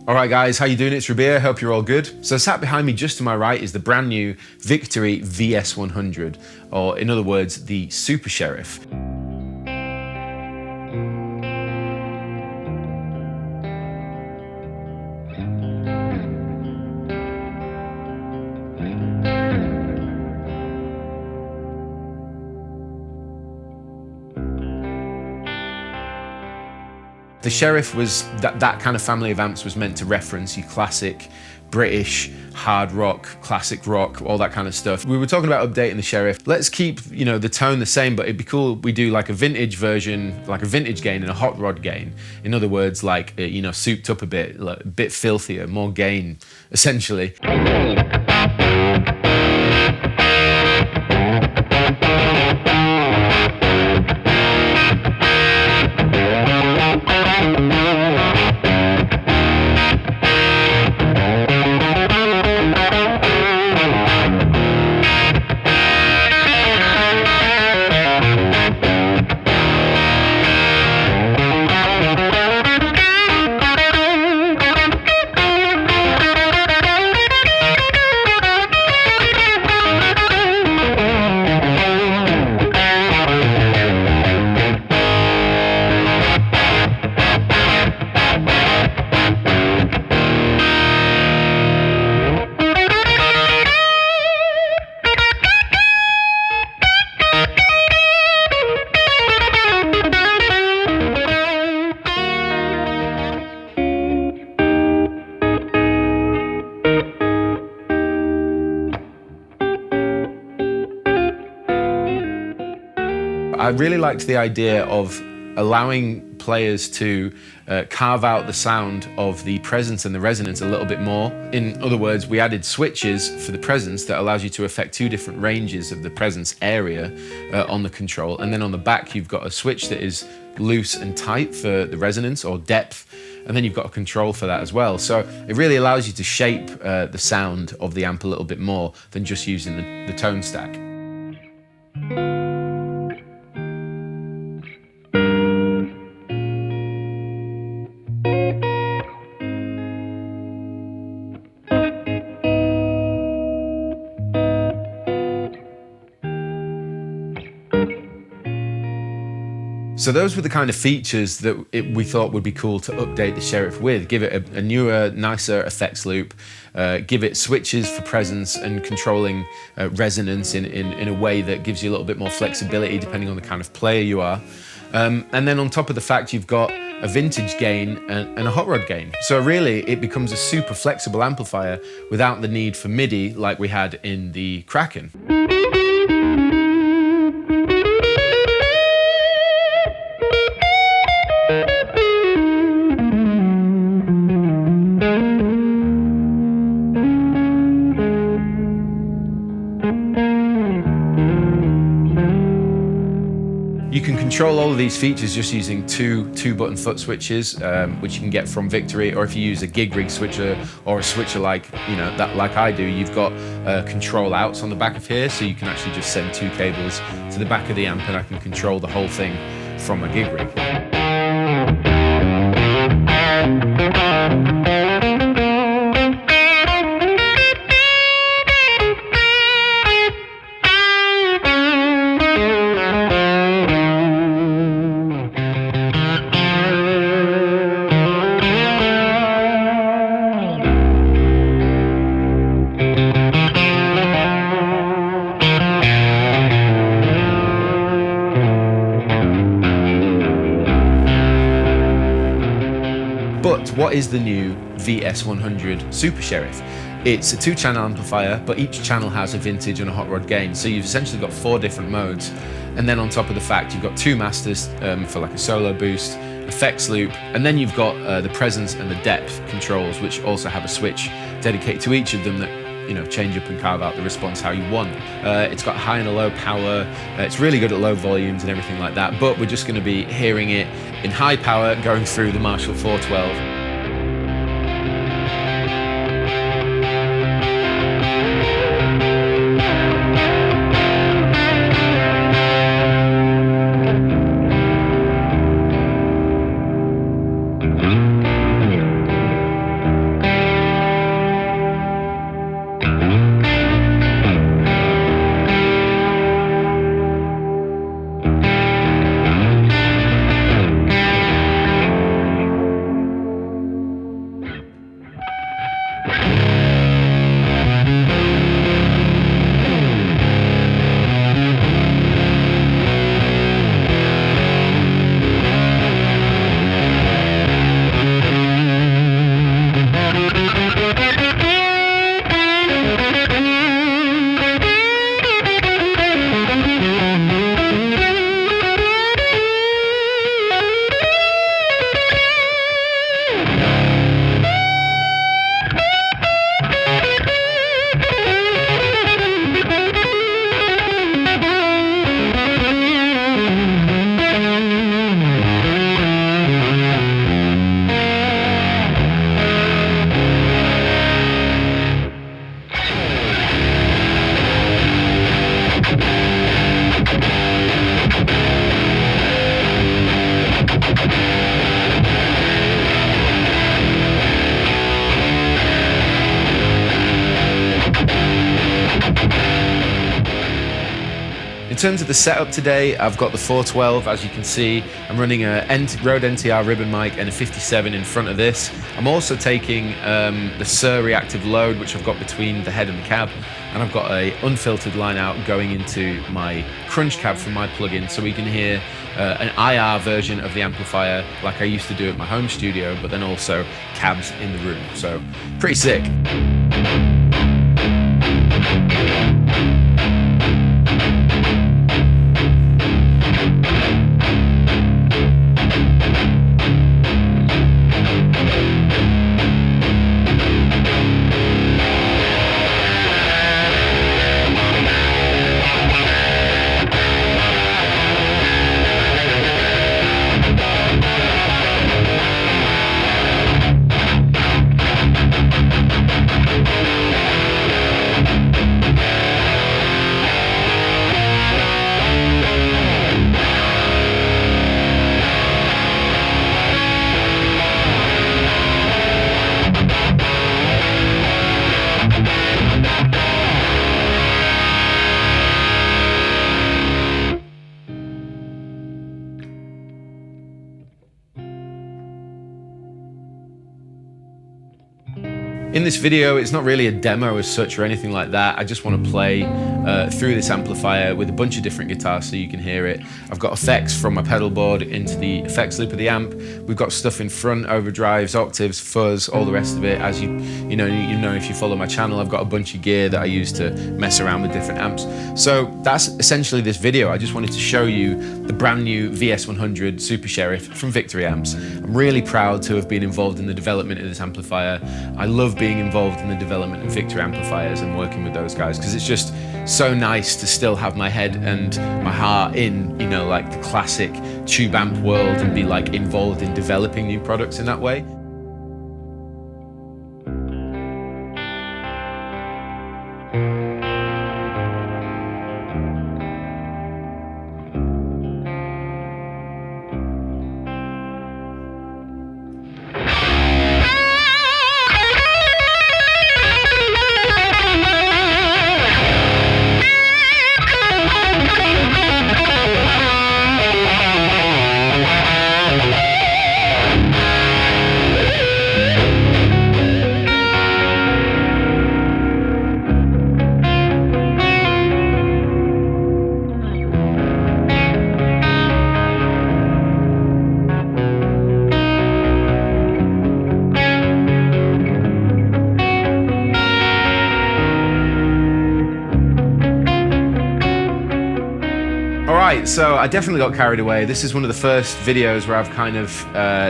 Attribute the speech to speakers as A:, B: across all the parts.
A: All right, guys, how you doing? It's Rabea. Hope you're all good. So sat behind me just to my right is the brand new Victory VS100, or in other words, the Super Sheriff. The Sheriff was, that kind of family of amps was meant to reference your classic British hard rock, classic rock, all that kind of stuff. We were talking about updating the Sheriff. Let's keep, the tone the same, but it'd be cool we do like a vintage version, like a vintage gain and a hot rod gain. In other words, like, souped up a bit filthier, more gain, essentially. I really liked the idea of allowing players to carve out the sound of the presence and the resonance a little bit more. In other words, we added switches for the presence that allows you to affect two different ranges of the presence area on the control. And then on the back, you've got a switch that is loose and tight for the resonance or depth. And then you've got a control for that as well. So it really allows you to shape the sound of the amp a little bit more than just using the tone stack. So those were the kind of features that we thought would be cool to update the Sheriff with. Give it a newer, nicer effects loop, give it switches for presence and controlling resonance in a way that gives you a little bit more flexibility depending on the kind of player you are. And then on top of the fact you've got a vintage gain and a hot rod gain. So really it becomes a super flexible amplifier without the need for MIDI like we had in the Kraken. You can control all of these features just using two button foot switches, which you can get from Victory, or if you use a gig rig switcher or a switcher like I do, you've got control outs on the back of here, so you can actually just send two cables to the back of the amp and I can control the whole thing from a gig rig. But what is the new VS100 Super Sheriff? It's a 2-channel amplifier, but each channel has a vintage and a hot rod gain. So you've essentially got 4 different modes. And then on top of the fact, you've got 2 masters for like a solo boost, effects loop, and then you've got the presence and the depth controls, which also have a switch dedicated to each of them that change up and carve out the response how you want. It's got high and a low power. It's really good at low volumes and everything like that, but we're just going to be hearing it in high power going through the Marshall 412. terms of the setup today, I've got the 412, as you can see. I'm running a Rode NTR ribbon mic and a 57 in front of this. I'm also taking the SIR reactive load, which I've got between the head and the cab, and I've got a unfiltered line out going into my crunch cab from my plugin, so we can hear an IR version of the amplifier like I used to do at my home studio, but then also cabs in the room. So pretty sick. In this video, it's not really a demo as such or anything like that. I just want to play through this amplifier with a bunch of different guitars so you can hear it. I've got effects from my pedal board into the effects loop of the amp. We've got stuff in front, overdrives, octaves, fuzz, all the rest of it. As you know if you follow my channel, I've got a bunch of gear that I use to mess around with different amps. So that's essentially this video. I just wanted to show you the brand new VS100 Super Sheriff from Victory Amps. I'm really proud to have been involved in the development of this amplifier. I love being involved in the development of Victory amplifiers and working with those guys, because it's just so nice to still have my head and my heart in, like the classic tube amp world and be like involved in developing new products in that way. Alright, so I definitely got carried away. This is one of the first videos where I've kind of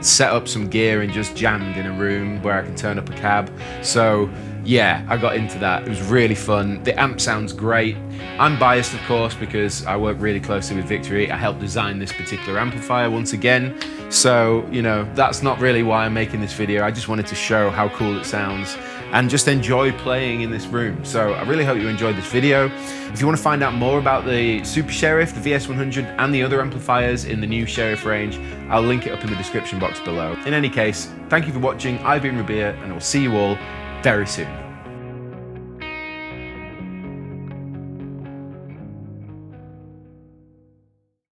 A: set up some gear and just jammed in a room where I can turn up a cab. So yeah, I got into that. It was really fun. The amp sounds great. I'm biased, of course, because I work really closely with Victory. I helped design this particular amplifier once again. So, that's not really why I'm making this video. I just wanted to show how cool it sounds and just enjoy playing in this room. So I really hope you enjoyed this video. If you want to find out more about the Super Sheriff, the VS100, and the other amplifiers in the new Sheriff range, I'll link it up in the description box below. In any case, thank you for watching. I've been Rabea, and I will see you all very soon.